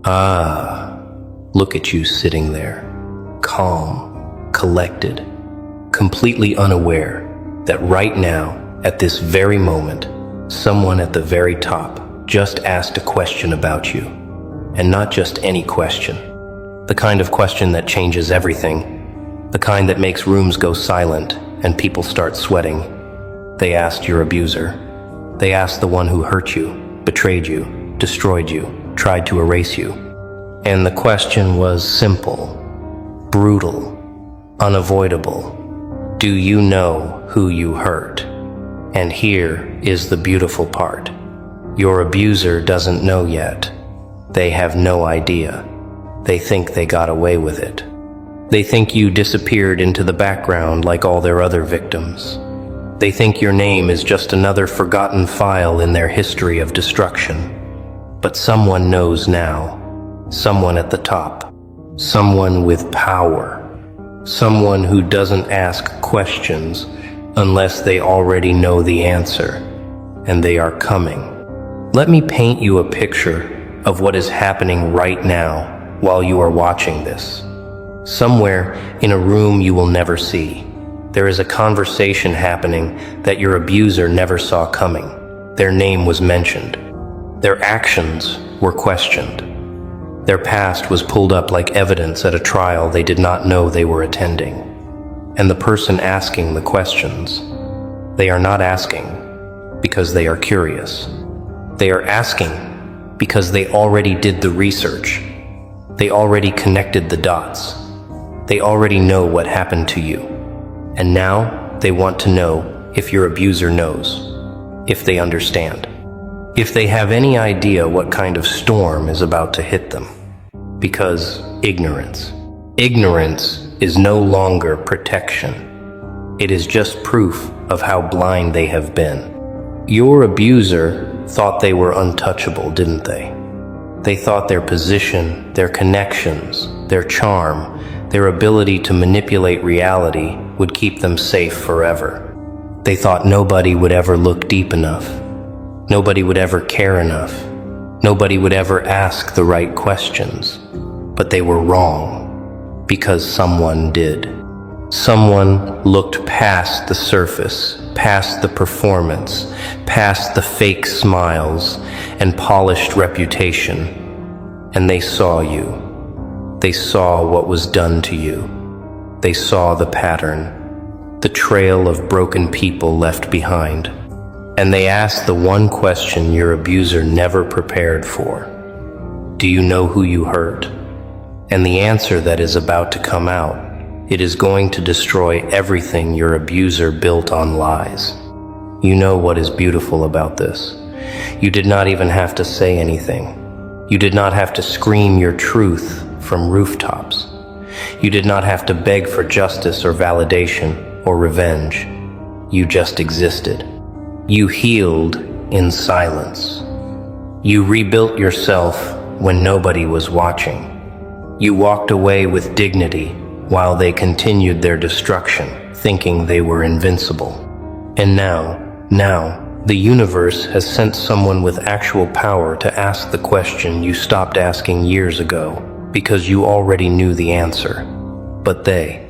Ah, look at you sitting there, calm, collected, completely unaware that right now, at this very moment, someone at the very top just asked a question about you. And not just any question. The kind of question that changes everything. The kind that makes rooms go silent and people start sweating. They asked your abuser. They asked the one who hurt you, betrayed you, destroyed you, tried to erase you. And the question was simple, brutal, unavoidable. Do you know who you hurt? And here is the beautiful part. Your abuser doesn't know yet. They have no idea. They think they got away with it. They think you disappeared into the background like all their other victims. They think your name is just another forgotten file in their history of destruction. But someone knows now. Someone at the top. Someone with power. Someone who doesn't ask questions unless they already know the answer. And they are coming. Let me paint you a picture of what is happening right now while you are watching this. Somewhere in a room you will never see, there is a conversation happening that your abuser never saw coming. Their name was mentioned. Their actions were questioned. Their past was pulled up like evidence at a trial they did not know they were attending. And the person asking the questions, they are not asking because they are curious. They are asking because they already did the research. They already connected the dots. They already know what happened to you. And now they want to know if your abuser knows, if they understand, if they have any idea what kind of storm is about to hit them. Because ignorance is no longer protection. It is just proof of how blind they have been. Your abuser thought they were untouchable, didn't they? They thought their position, their connections, their charm, their ability to manipulate reality would keep them safe forever. They thought nobody would ever look deep enough. Nobody would ever care enough. Nobody would ever ask the right questions. But they were wrong, because someone did. Someone looked past the surface, past the performance, past the fake smiles and polished reputation, and they saw you. They saw what was done to you. They saw the pattern, the trail of broken people left behind, and they asked the one question your abuser never prepared for. Do you know who you hurt? And the answer that is about to come out, it is going to destroy everything your abuser built on lies. You know what is beautiful about this? You did not even have to say anything. You did not have to scream your truth from rooftops. You did not have to beg for justice or validation or revenge. You just existed. You healed in silence. You rebuilt yourself when nobody was watching. You walked away with dignity while they continued their destruction, thinking they were invincible. And now, the universe has sent someone with actual power to ask the question you stopped asking years ago, because you already knew the answer. But they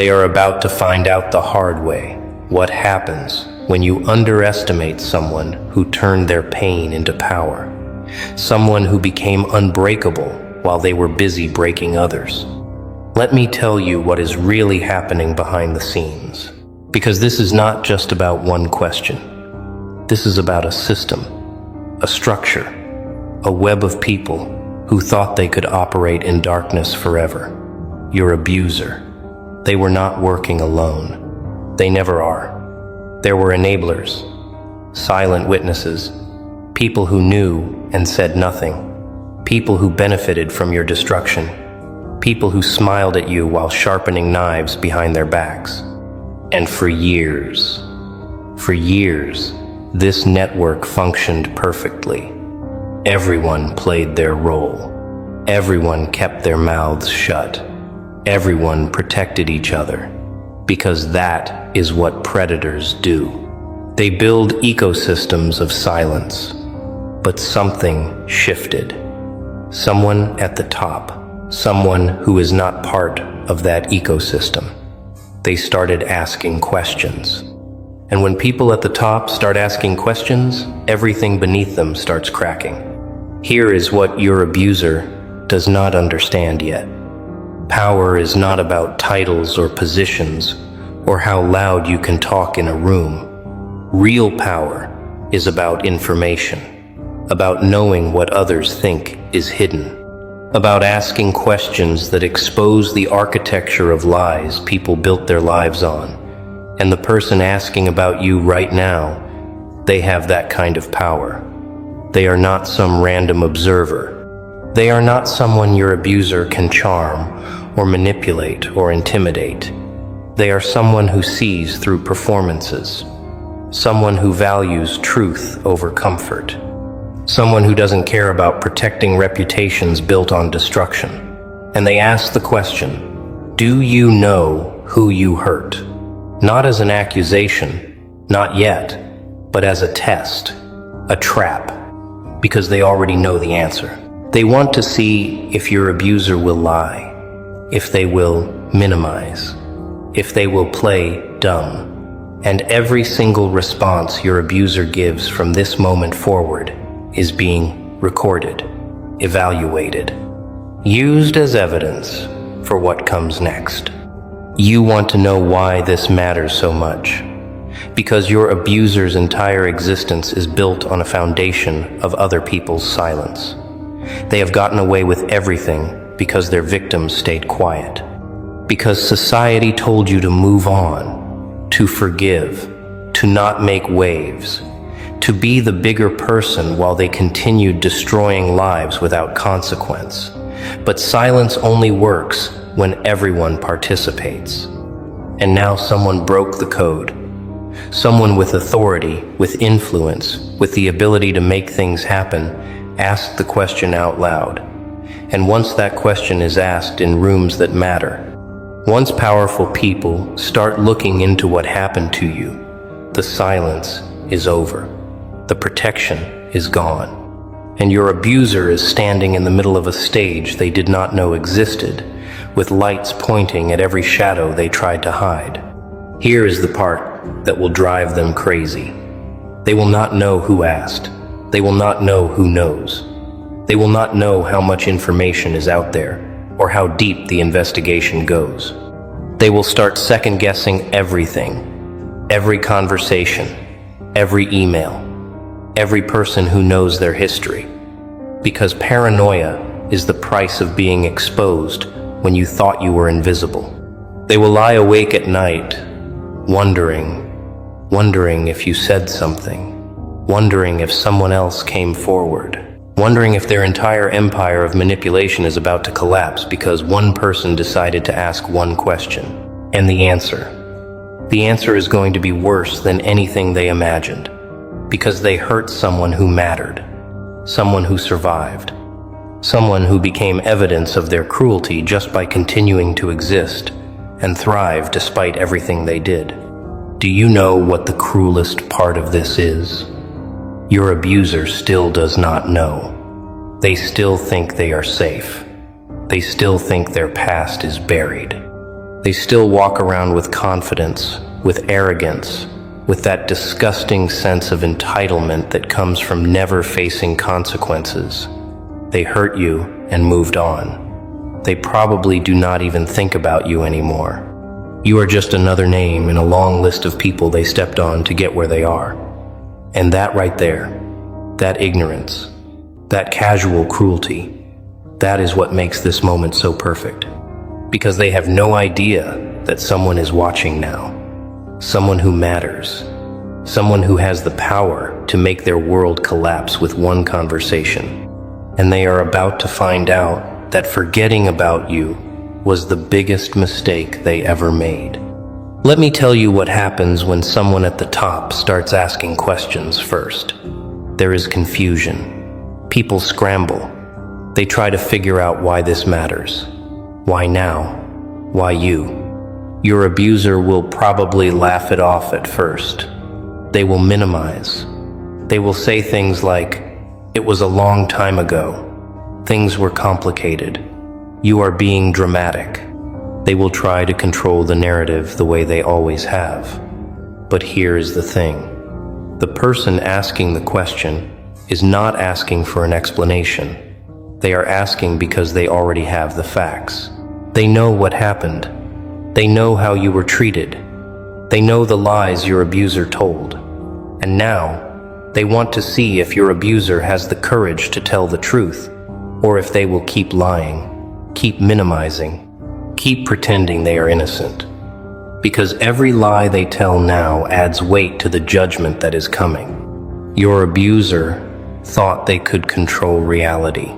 are about to find out the hard way, what happens when you underestimate someone who turned their pain into power, someone who became unbreakable while they were busy breaking others. Let me tell you what is really happening behind the scenes, because this is not just about one question. This is about a system, a structure, a web of people who thought they could operate in darkness forever. Your abuser. They were not working alone. They never are. There were enablers, silent witnesses, people who knew and said nothing, people who benefited from your destruction, people who smiled at you while sharpening knives behind their backs. And for years, this network functioned perfectly. Everyone played their role. Everyone kept their mouths shut. Everyone protected each other, because that is what predators do. They build ecosystems of silence. But something shifted. Someone at the top, someone who is not part of that ecosystem. They started asking questions. And when people at the top start asking questions, everything beneath them starts cracking. Here is what your abuser does not understand yet. Power is not about titles or positions, or how loud you can talk in a room. Real power is about information, about knowing what others think is hidden, about asking questions that expose the architecture of lies people built their lives on. And the person asking about you right now, they have that kind of power. They are not some random observer. They are not someone your abuser can charm or manipulate or intimidate. They are someone who sees through performances, someone who values truth over comfort, someone who doesn't care about protecting reputations built on destruction. And they ask the question, do you know who you hurt? Not as an accusation, not yet, but as a test, a trap, because they already know the answer. They want to see if your abuser will lie, if they will minimize, if they will play dumb. And every single response your abuser gives from this moment forward is being recorded, evaluated, used as evidence for what comes next. You want to know why this matters so much, because your abuser's entire existence is built on a foundation of other people's silence. They have gotten away with everything because their victims stayed quiet, because society told you to move on, to forgive, to not make waves, to be the bigger person while they continued destroying lives without consequence. But silence only works when everyone participates. And now someone broke the code. Someone with authority, with influence, with the ability to make things happen, asked the question out loud. And once that question is asked in rooms that matter, once powerful people start looking into what happened to you, the silence is over. The protection is gone. And your abuser is standing in the middle of a stage they did not know existed, with lights pointing at every shadow they tried to hide. Here is the part that will drive them crazy. They will not know who asked. They will not know who knows. They will not know how much information is out there, or how deep the investigation goes. They will start second-guessing everything, every conversation, every email, every person who knows their history, because paranoia is the price of being exposed when you thought you were invisible. They will lie awake at night, wondering if you said something, wondering if someone else came forward, wondering if their entire empire of manipulation is about to collapse because one person decided to ask one question. And the answer is going to be worse than anything they imagined, because they hurt someone who mattered, someone who survived, someone who became evidence of their cruelty just by continuing to exist and thrive despite everything they did. Do you know what the cruelest part of this is? Your abuser still does not know. They still think they are safe. They still think their past is buried. They still walk around with confidence, with arrogance, with that disgusting sense of entitlement that comes from never facing consequences. They hurt you and moved on. They probably do not even think about you anymore. You are just another name in a long list of people they stepped on to get where they are. And that right there, that ignorance, that casual cruelty, that is what makes this moment so perfect. Because they have no idea that someone is watching now. Someone who matters. Someone who has the power to make their world collapse with one conversation. And they are about to find out that forgetting about you was the biggest mistake they ever made. Let me tell you what happens when someone at the top starts asking questions first. There is confusion. People scramble. They try to figure out why this matters. Why now? Why you? Your abuser will probably laugh it off at first. They will minimize. They will say things like, "It was a long time ago," Things were complicated. You are being dramatic. They will try to control the narrative the way they always have. But here is the thing. The person asking the question is not asking for an explanation. They are asking because they already have the facts. They know what happened. They know how you were treated. They know the lies your abuser told. And now, they want to see if your abuser has the courage to tell the truth, or if they will keep lying, keep minimizing, keep pretending they are innocent. Because every lie they tell now adds weight to the judgment that is coming. Your abuser thought they could control reality.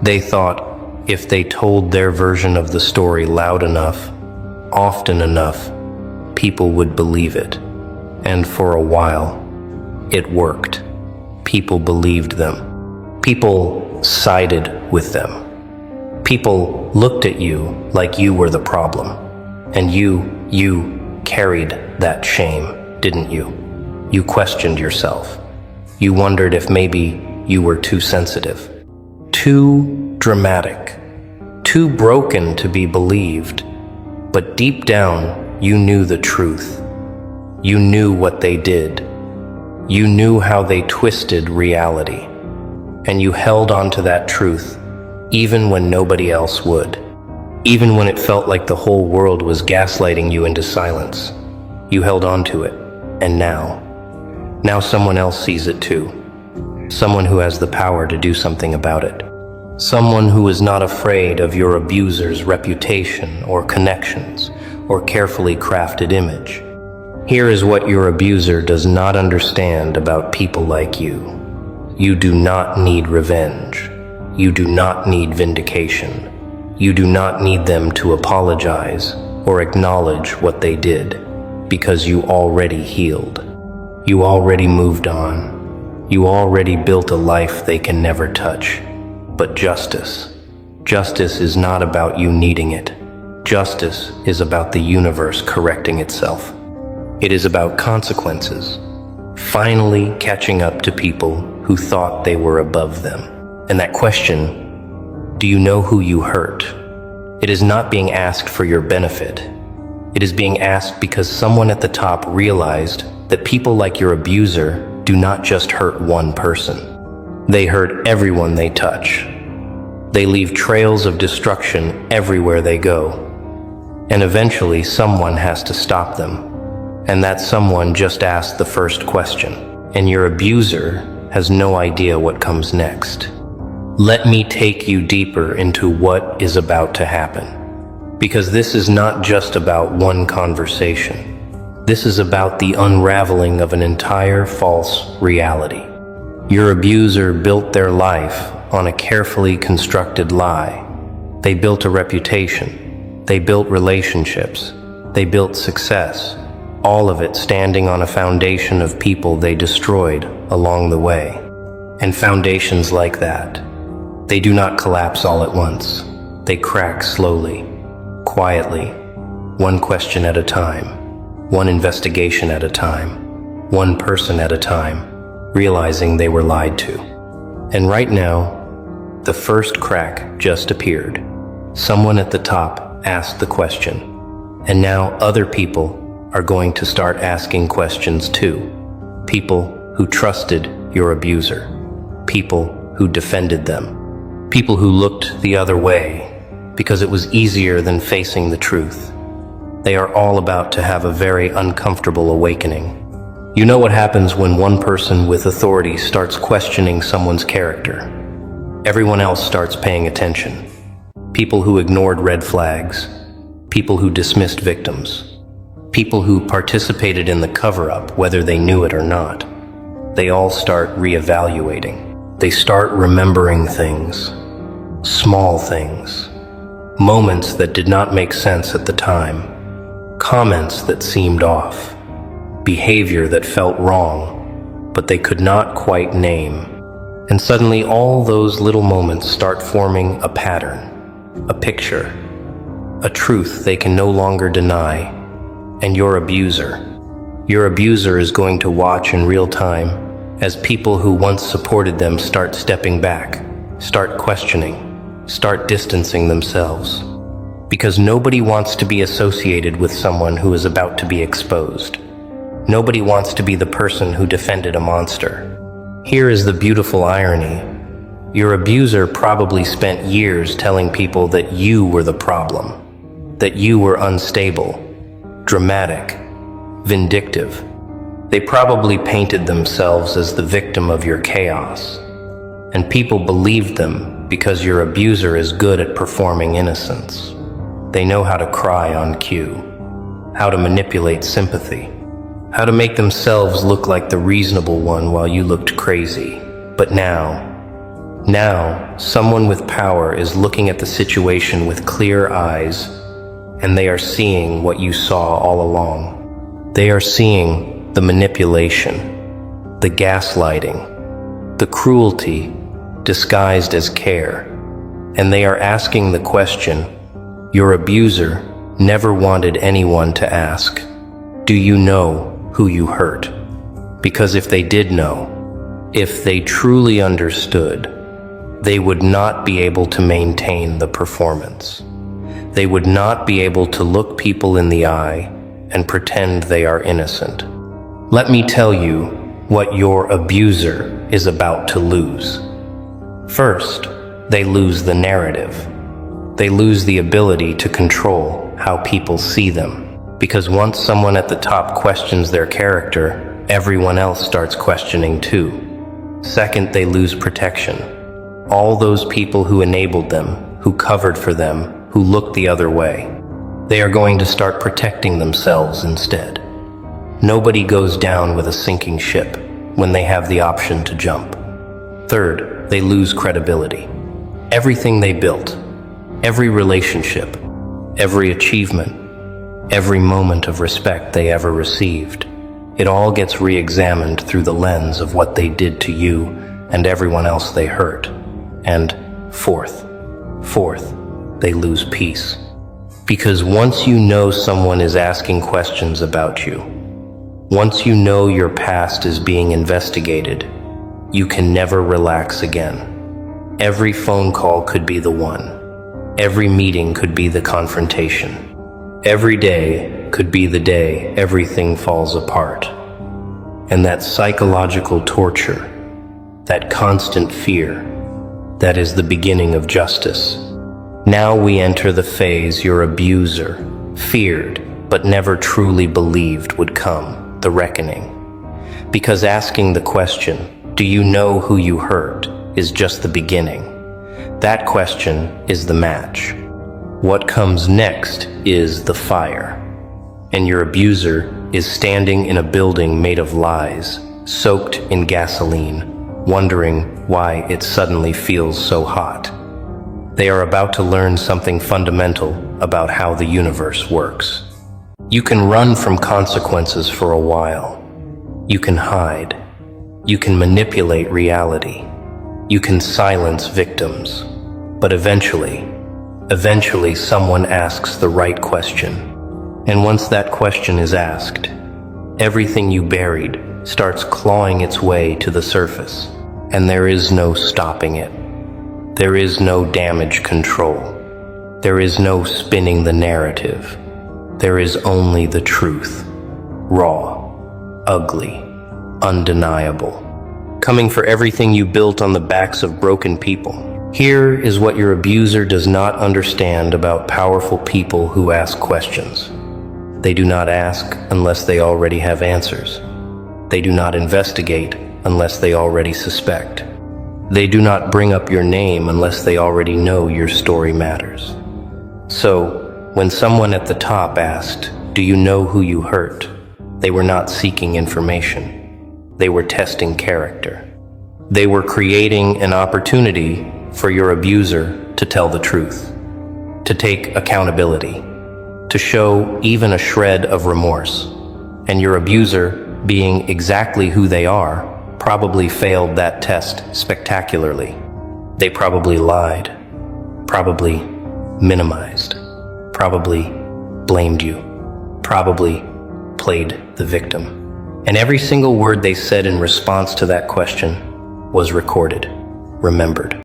They thought if they told their version of the story loud enough, often enough, people would believe it. And for a while, it worked. People believed them. People sided with them. People looked at you like you were the problem. And you carried that shame, didn't you? You questioned yourself. You wondered if maybe you were too sensitive, too dramatic, too broken to be believed. But deep down, you knew the truth. You knew what they did. You knew how they twisted reality. And you held on to that truth, even when nobody else would. Even when it felt like the whole world was gaslighting you into silence. You held on to it. And now someone else sees it too. Someone who has the power to do something about it. Someone who is not afraid of your abuser's reputation or connections or carefully crafted image. Here is what your abuser does not understand about people like you. You do not need revenge. You do not need vindication. You do not need them to apologize or acknowledge what they did, because you already healed. You already moved on. You already built a life they can never touch. But justice is not about you needing it. Justice is about the universe correcting itself. It is about consequences, finally catching up to people who thought they were above them. And that question, do you know who you hurt? It is not being asked for your benefit. It is being asked because someone at the top realized that people like your abuser do not just hurt one person. They hurt everyone they touch. They leave trails of destruction everywhere they go. And eventually someone has to stop them. And that someone just asked the first question. And your abuser has no idea what comes next. Let me take you deeper into what is about to happen. Because this is not just about one conversation. This is about the unraveling of an entire false reality. Your abuser built their life on a carefully constructed lie. They built a reputation. They built relationships. They built success. All of it standing on a foundation of people they destroyed along the way. And foundations like that, they do not collapse all at once. They crack slowly, quietly, one question at a time, one investigation at a time, one person at a time, realizing they were lied to. And right now, the first crack just appeared. Someone at the top asked the question, and now other people are going to start asking questions too. People who trusted your abuser. People who defended them. People who looked the other way because it was easier than facing the truth. They are all about to have a very uncomfortable awakening. You know what happens when one person with authority starts questioning someone's character. Everyone else starts paying attention. People who ignored red flags. People who dismissed victims. People who participated in the cover-up, whether they knew it or not. They all start reevaluating. They start remembering things. Small things. Moments that did not make sense at the time. Comments that seemed off. Behavior that felt wrong, but they could not quite name. And suddenly all those little moments start forming a pattern, a picture, a truth they can no longer deny. And your abuser is going to watch in real time as people who once supported them start stepping back, start questioning, start distancing themselves. Because nobody wants to be associated with someone who is about to be exposed. Nobody wants to be the person who defended a monster. Here is the beautiful irony. Your abuser probably spent years telling people that you were the problem, that you were unstable, dramatic, vindictive. They probably painted themselves as the victim of your chaos. And people believed them because your abuser is good at performing innocence. They know how to cry on cue, how to manipulate sympathy, how to make themselves look like the reasonable one while you looked crazy. But now, someone with power is looking at the situation with clear eyes, and they are seeing what you saw all along. They are seeing the manipulation, the gaslighting, the cruelty disguised as care, and they are asking the question your abuser never wanted anyone to ask. Do you know who you hurt? Because if they did know, if they truly understood, they would not be able to maintain the performance. They would not be able to look people in the eye and pretend they are innocent. Let me tell you what your abuser is about to lose. First, they lose the narrative. They lose the ability to control how people see them. Because once someone at the top questions their character, everyone else starts questioning too. Second, they lose protection. All those people who enabled them, who covered for them, who looked the other way, they are going to start protecting themselves instead. Nobody goes down with a sinking ship when they have the option to jump. Third, they lose credibility. Everything they built, every relationship, every achievement, every moment of respect they ever received, it all gets re-examined through the lens of what they did to you and everyone else they hurt. And fourth, they lose peace. Because once you know someone is asking questions about you, once you know your past is being investigated, you can never relax again. Every phone call could be the one. Every meeting could be the confrontation. Every day could be the day everything falls apart. And that psychological torture, that constant fear, that is the beginning of justice. Now we enter the phase your abuser feared but never truly believed would come, the reckoning. Because asking the question, do you know who you hurt, is just the beginning. That question is the match. What comes next is the fire. And your abuser is standing in a building made of lies, soaked in gasoline, wondering why it suddenly feels so hot. They are about to learn something fundamental about how the universe works. You can run from consequences for a while. You can hide. You can manipulate reality. You can silence victims. But eventually someone asks the right question. And once that question is asked, everything you buried starts clawing its way to the surface. And there is no stopping it. There is no damage control. There is no spinning the narrative. There is only the truth. Raw, ugly, undeniable. Coming for everything you built on the backs of broken people. Here is what your abuser does not understand about powerful people who ask questions. They do not ask unless they already have answers. They do not investigate unless they already suspect. They do not bring up your name unless they already know your story matters. So, when someone at the top asked, do you know who you hurt? They were not seeking information. They were testing character. They were creating an opportunity for your abuser to tell the truth, to take accountability, to show even a shred of remorse. And your abuser, being exactly who they are, probably failed that test spectacularly. They probably lied, probably minimized, probably blamed you, probably played the victim. And every single word they said in response to that question was recorded, remembered.